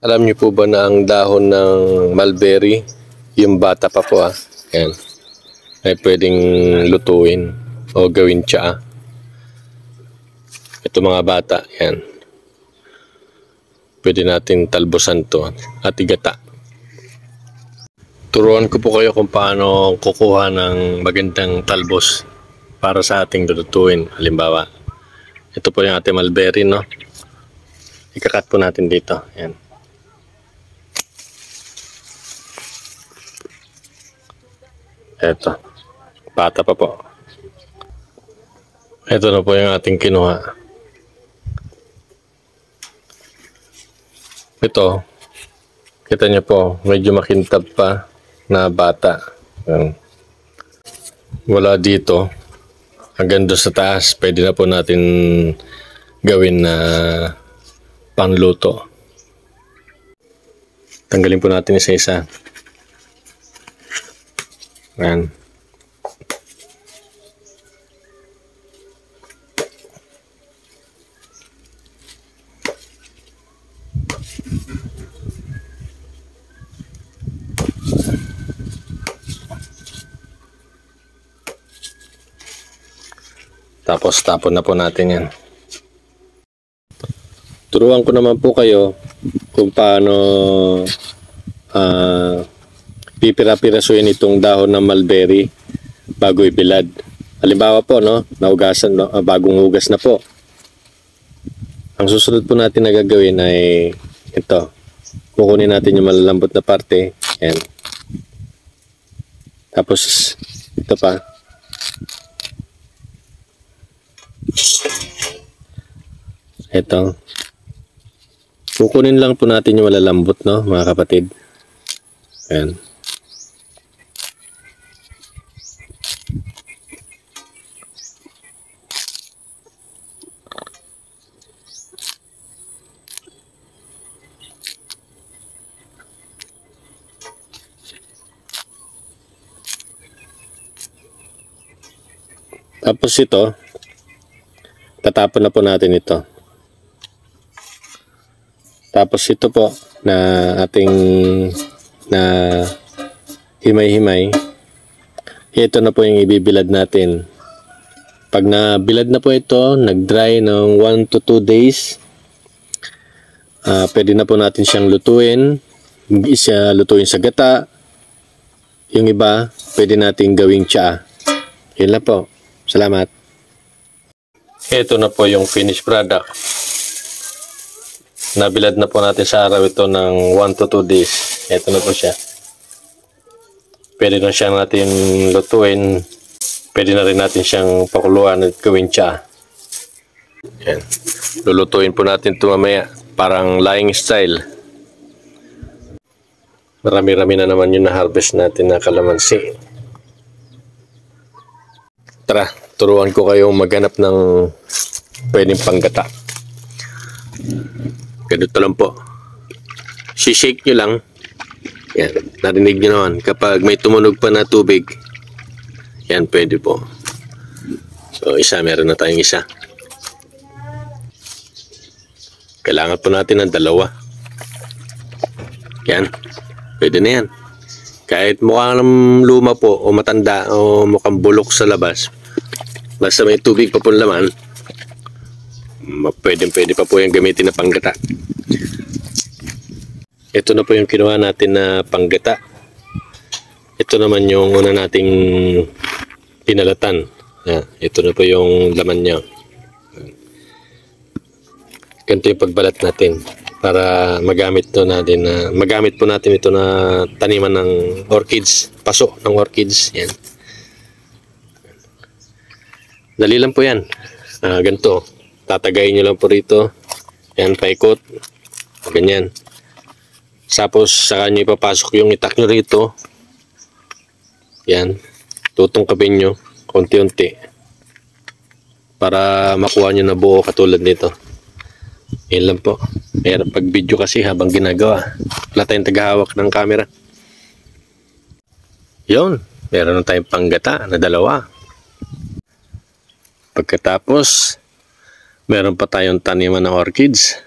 Alam niyo po ba na ang dahon ng mulberry, yung bata pa po yan, ay pwedeng lutuin o gawin tsaa. Ito mga bata, yan. Pwede natin talbosan to at igata. Turuan ko po kayo kung paano kukuha ng magandang talbos para sa ating lulutuin. Halimbawa, ito po yung ating mulberry, no? Ikakat po natin dito, yan. Eto, bata pa po. Ito na po yung ating kinuha. Ito, kita niyo po, medyo makintab pa na bata. Wala dito. Hanggang doon sa taas, pwede na po natin gawin na panluto. Tanggalin po natin isa-isa. Ayan. Tapos tapon na po natin yan. Turuan ko naman po kayo kung paano pipira-pirasuin itong dahon ng mulberry bago ibilad. Halimbawa po, no, nahugasan, no, bagong hugas na po. Ang susunod po natin na gagawin ay ito. Kukunin natin yung malalambot na parte. Ayan. Tapos ito pa. Ito. Kukunin lang po natin yung malalambot, no, mga kapatid. Ayan. Tapos ito, tatapon na po natin ito. Tapos ito po na ating na himay-himay, ito na po yung ibibilad natin. Pag nabilad na po ito, nag-dry ng 1 to 2 days, pwede na po natin siyang lutuin. Isa lutuin sa gata. Yung iba, pwede natin gawing tsaa. Yun lang po. Salamat. Ito na po yung finished product. Nabilad na po natin sa araw ito ng 1 to 2 days. Ito na po siya. Pwede na siyang natin lutuin. Pwede na rin natin siyang pakuluan at gawin tsaa. Yan. Lulutuin po natin ito mamaya. Parang lying style. Marami-rami na naman yung na-harvest natin na kalamansi. Tara, turuan ko kayong maghanap ng pwedeng panggata. Ganito lang po. Si-shake nyo lang. Yan, narinig nyo naman. Kapag may tumunog pa na tubig, yan, pwede po. So, meron na tayong isa. Kailangan po natin ng dalawa. Yan, pwede na yan. Kahit mukhang luma po o matanda o mukhang bulok sa labas, basta may tubig pa po laman, pwede pa po yung gamitin na panggata. Ito na po yung kinuha natin na panggata. Ito naman yung una nating pinalatan. Ito na po yung laman niya. Ganito yung pagbalat natin para magamit po natin ito na taniman ng orchids, paso ng orchids. Yan. Dali lang po yan. Ganito. Tatagayin nyo lang po rito. Yan, paikot. Ganyan. Tapos, saka nyo ipapasok yung itak nyo rito. Yan. Tutungkapin nyo. Unti-unti. Para makuha nyo na buo katulad nito. Yan lang po. Mayroon pag video kasi habang ginagawa. Wala tayong tagahawak ng camera. Yun. Meron na tayong panggata na dalawa. Pagkatapos, meron pa tayong taniman ng orchids.